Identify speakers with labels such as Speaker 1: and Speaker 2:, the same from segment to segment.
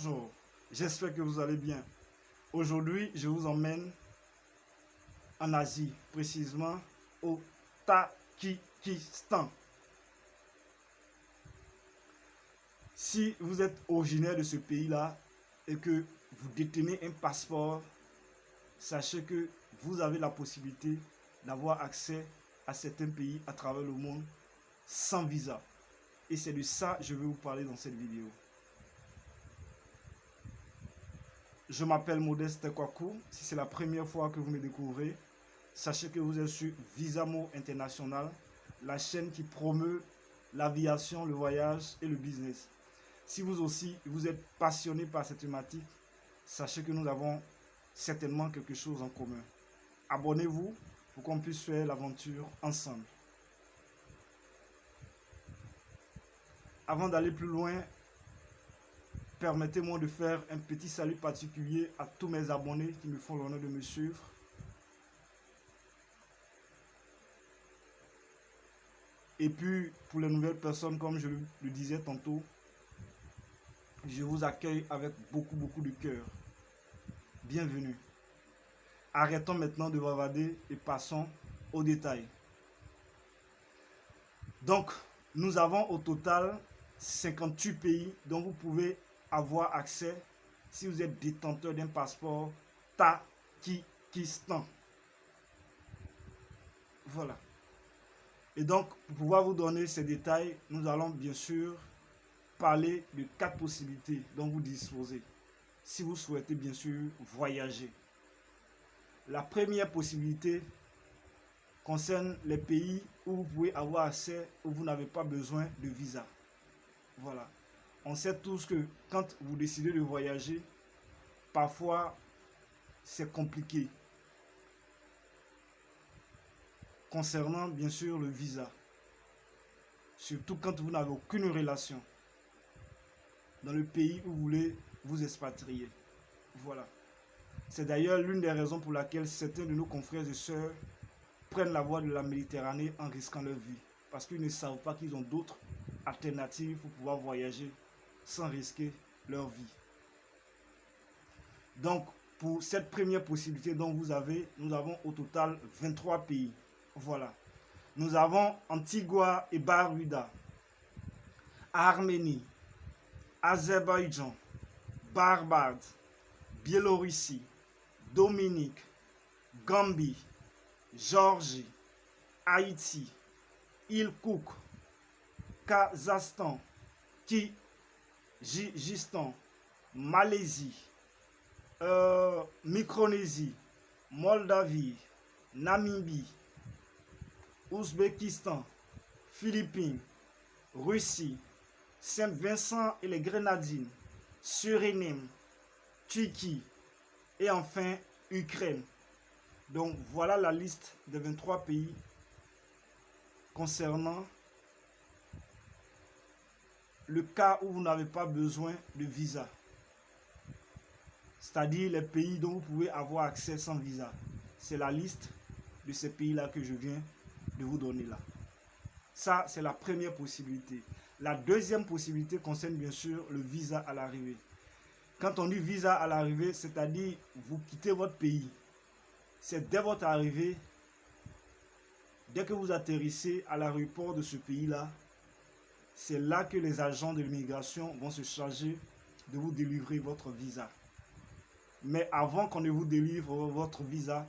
Speaker 1: Bonjour, j'espère que vous allez bien. Aujourd'hui, je vous emmène en Asie, précisément au Tadjikistan. Si vous êtes originaire de ce pays-là et que vous détenez un passeport, sachez que vous avez la possibilité d'avoir accès à certains pays à travers le monde sans visa. Et c'est de ça que je vais vous parler dans cette vidéo. Je m'appelle Modeste Kwaku. Si c'est la première fois que vous me découvrez, sachez que vous êtes sur Visamo International, la chaîne qui promeut l'aviation, le voyage et le business. Si vous aussi, vous êtes passionné par cette thématique, sachez que nous avons certainement quelque chose en commun. Abonnez-vous pour qu'on puisse faire l'aventure ensemble. Avant d'aller plus loin, permettez-moi de faire un petit salut particulier à tous mes abonnés qui me font l'honneur de me suivre. Et puis, pour les nouvelles personnes, comme je le disais tantôt, je vous accueille avec beaucoup de cœur. Bienvenue. Arrêtons maintenant de bavarder et passons aux détails. Donc, nous avons au total 58 pays dont vous pouvez avoir accès si vous êtes détenteur d'un passeport Tadjikistan. Voilà. Et donc, pour pouvoir vous donner ces détails, nous allons bien sûr parler de 4 possibilités dont vous disposez si vous souhaitez bien sûr voyager. La première possibilité concerne les pays où vous pouvez avoir accès, où vous n'avez pas besoin de visa. Voilà. On sait tous que quand vous décidez de voyager, parfois c'est compliqué. Concernant bien sûr le visa. Surtout quand vous n'avez aucune relation dans le pays où vous voulez vous expatrier. Voilà. C'est d'ailleurs l'une des raisons pour laquelle certains de nos confrères et sœurs prennent la voie de la Méditerranée en risquant leur vie. Parce qu'ils ne savent pas qu'ils ont d'autres alternatives pour pouvoir voyager sans risquer leur vie. Donc, pour cette première possibilité dont nous avons au total 23 pays. Voilà. Nous avons Antigua et Barbuda, Arménie, Azerbaïdjan, Barbade, Biélorussie, Dominique, Gambie, Géorgie, Haïti, Île Cook, Kazakhstan, Kyrgyzstan, Malaisie, Micronésie, Moldavie, Namibie, Ouzbékistan, Philippines, Russie, Saint-Vincent et les Grenadines, Suriname, Turquie et enfin Ukraine. Donc voilà la liste des 23 pays concernant le cas où vous n'avez pas besoin de visa. C'est-à-dire les pays dont vous pouvez avoir accès sans visa. C'est la liste de ces pays-là que je viens de vous donner là. Ça, c'est la première possibilité. La deuxième possibilité concerne bien sûr le visa à l'arrivée. Quand on dit visa à l'arrivée, c'est-à-dire vous quittez votre pays. C'est dès votre arrivée, dès que vous atterrissez à l'aéroport de ce pays-là, c'est là que les agents de l'immigration vont se charger de vous délivrer votre visa. Mais avant qu'on ne vous délivre votre visa,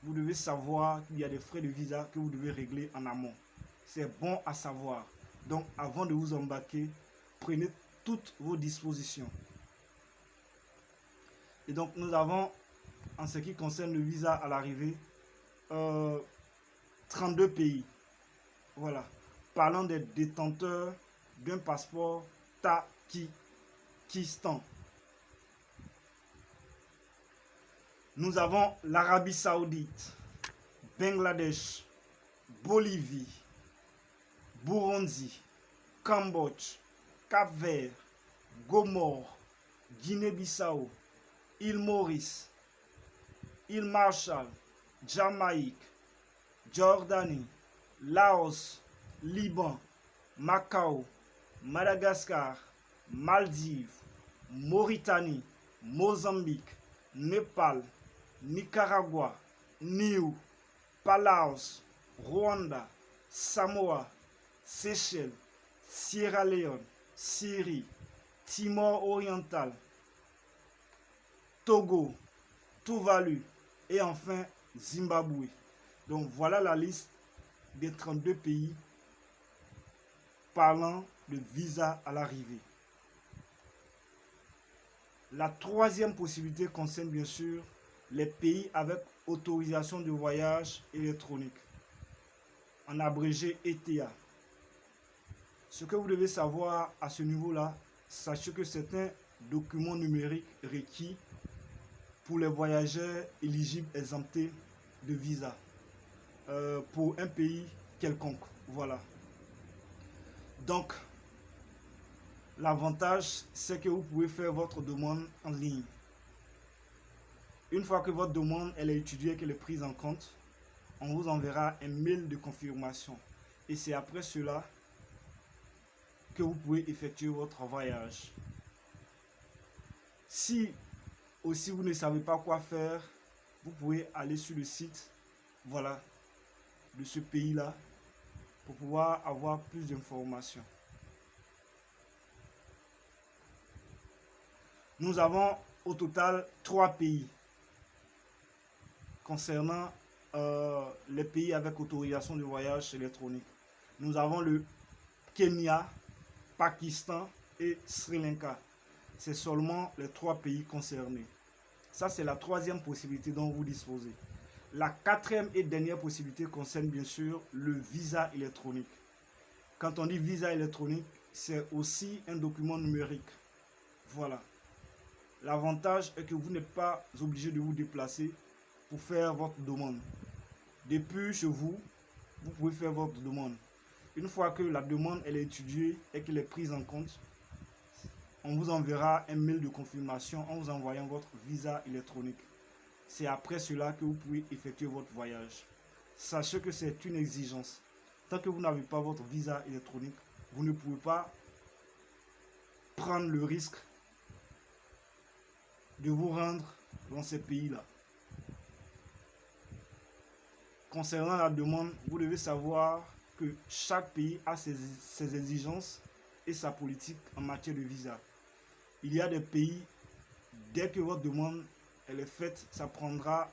Speaker 1: vous devez savoir qu'il y a des frais de visa que vous devez régler en amont. C'est bon à savoir. Donc, avant de vous embarquer, prenez toutes vos dispositions. Et donc, nous avons, en ce qui concerne le visa à l'arrivée, 32 pays. Voilà. Parlant des détenteurs d'un passeport Tadjikistan. Nous avons l'Arabie Saoudite, Bangladesh, Bolivie, Burundi, Cambodge, Cap-Vert, Gomore, Guinée-Bissau, île Maurice, île Marshall, Jamaïque, Jordanie, Laos, Liban, Macao, Madagascar, Maldives, Mauritanie, Mozambique, Népal, Nicaragua, Niue, Palaos, Rwanda, Samoa, Seychelles, Sierra Leone, Syrie, Timor oriental, Togo, Tuvalu et enfin Zimbabwe. Donc voilà la liste des 32 pays parlant de visa à l'arrivée. La troisième possibilité concerne bien sûr les pays avec autorisation de voyage électronique, en abrégé ETA. Ce que vous devez savoir à ce niveau-là, sachez que c'est un document numérique requis pour les voyageurs éligibles exemptés de visa pour un pays quelconque. Voilà. Donc, l'avantage, c'est que vous pouvez faire votre demande en ligne. Une fois que votre demande elle est étudiée et qu'elle est prise en compte, on vous enverra un mail de confirmation. Et c'est après cela que vous pouvez effectuer votre voyage. Si aussi vous ne savez pas quoi faire, vous pouvez aller sur le site voilà, de ce pays-là pour pouvoir avoir plus d'informations. Nous avons au total 3 pays concernant les pays avec autorisation de voyage électronique. Nous avons le Kenya, Pakistan et Sri Lanka. C'est seulement les 3 pays concernés. Ça, c'est la troisième possibilité dont vous disposez. La quatrième et dernière possibilité concerne bien sûr le visa électronique. Quand on dit visa électronique, c'est aussi un document numérique. Voilà. L'avantage est que vous n'êtes pas obligé de vous déplacer pour faire votre demande. Depuis chez vous, vous pouvez faire votre demande. Une fois que la demande elle est étudiée et qu'elle est prise en compte, on vous enverra un mail de confirmation en vous envoyant votre visa électronique. C'est après cela que vous pouvez effectuer votre voyage. Sachez que c'est une exigence. Tant que vous n'avez pas votre visa électronique, vous ne pouvez pas prendre le risque de vous rendre dans ces pays-là. Concernant la demande, vous devez savoir que chaque pays a ses exigences et sa politique en matière de visa. Il y a des pays, dès que votre demande elle est faite, ça prendra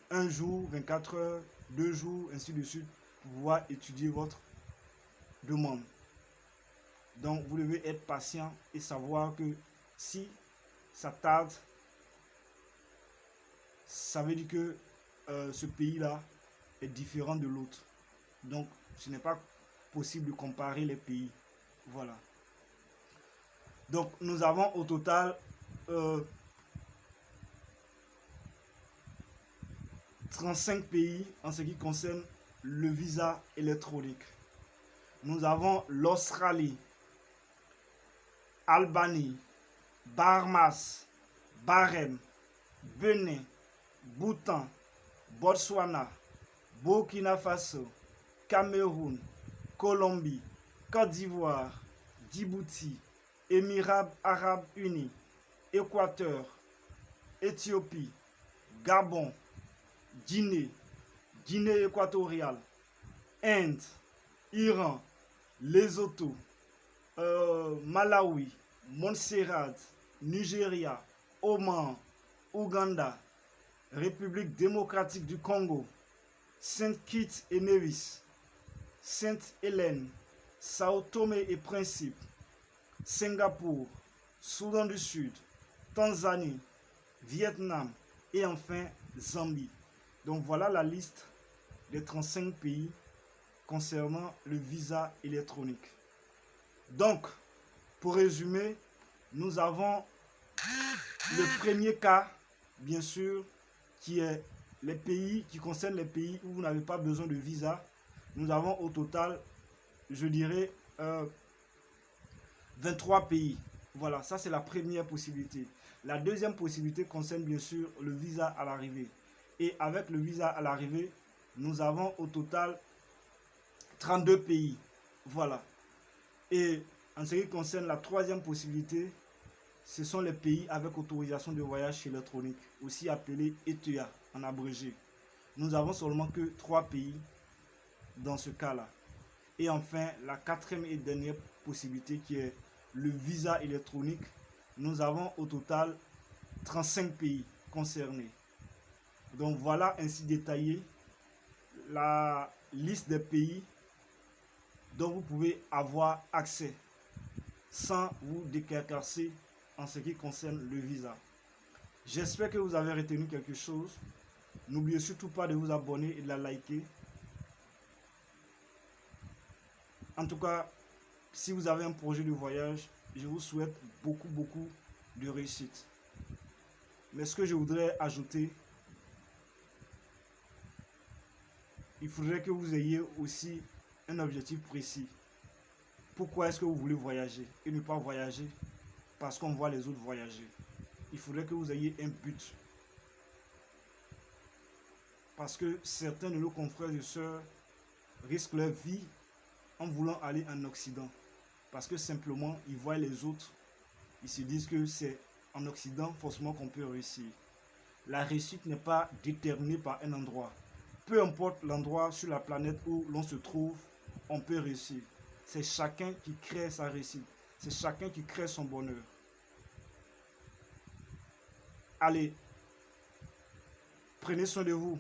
Speaker 1: 1 jour, 24 heures, 2 jours, ainsi de suite, pour pouvoir étudier votre demande. Donc, vous devez être patient et savoir que si ça tarde, ça veut dire que ce pays-là est différent de l'autre. Donc, ce n'est pas possible de comparer les pays. Voilà. Donc, nous avons au total 35 pays en ce qui concerne le visa électronique. Nous avons l'Australie, Albanie, Bahamas, Bahreïn, Bénin, Bhoutan, Botswana, Burkina Faso, Cameroun, Colombie, Côte d'Ivoire, Djibouti, Émirats Arabes Unis, Équateur, Éthiopie, Gabon, Guinée, Guinée équatoriale, Inde, Iran, Lesotho, Malawi, Montserrat, Nigeria, Oman, Ouganda, République démocratique du Congo, Saint-Kitts et Nevis, Sainte-Hélène, Sao Tomé et Principe, Singapour, Soudan du Sud, Tanzanie, Vietnam et enfin Zambie. Donc voilà la liste des 35 pays concernant le visa électronique. Donc, pour résumer, nous avons le premier cas, bien sûr, qui est les pays qui concernent les pays où vous n'avez pas besoin de visa. Nous avons au total, je dirais, 23 pays. Voilà, ça c'est la première possibilité. La deuxième possibilité concerne bien sûr le visa à l'arrivée. Et avec le visa à l'arrivée, nous avons au total 32 pays. Voilà. Et en ce qui concerne la troisième possibilité, ce sont les pays avec autorisation de voyage électronique, aussi appelés ETA en abrégé. Nous avons seulement que 3 pays dans ce cas-là. Et enfin, la quatrième et dernière possibilité qui est le visa électronique. Nous avons au total 35 pays concernés. Donc voilà ainsi détaillé la liste des pays dont vous pouvez avoir accès sans vous décarcasser en ce qui concerne le visa. J'espère que vous avez retenu quelque chose. N'oubliez surtout pas de vous abonner et de la liker. En tout cas, si vous avez un projet de voyage, je vous souhaite beaucoup de réussite. Mais ce que je voudrais ajouter, il faudrait que vous ayez aussi un objectif précis. Pourquoi est-ce que vous voulez voyager et ne pas voyager parce qu'on voit les autres voyager? Il faudrait que vous ayez un but. Parce que certains de nos confrères et sœurs risquent leur vie en voulant aller en Occident. Parce que simplement, ils voient les autres. Ils se disent que c'est en Occident forcément qu'on peut réussir. La réussite n'est pas déterminée par un endroit. Peu importe l'endroit sur la planète où l'on se trouve, on peut réussir. C'est chacun qui crée sa réussite. C'est chacun qui crée son bonheur. Allez, prenez soin de vous.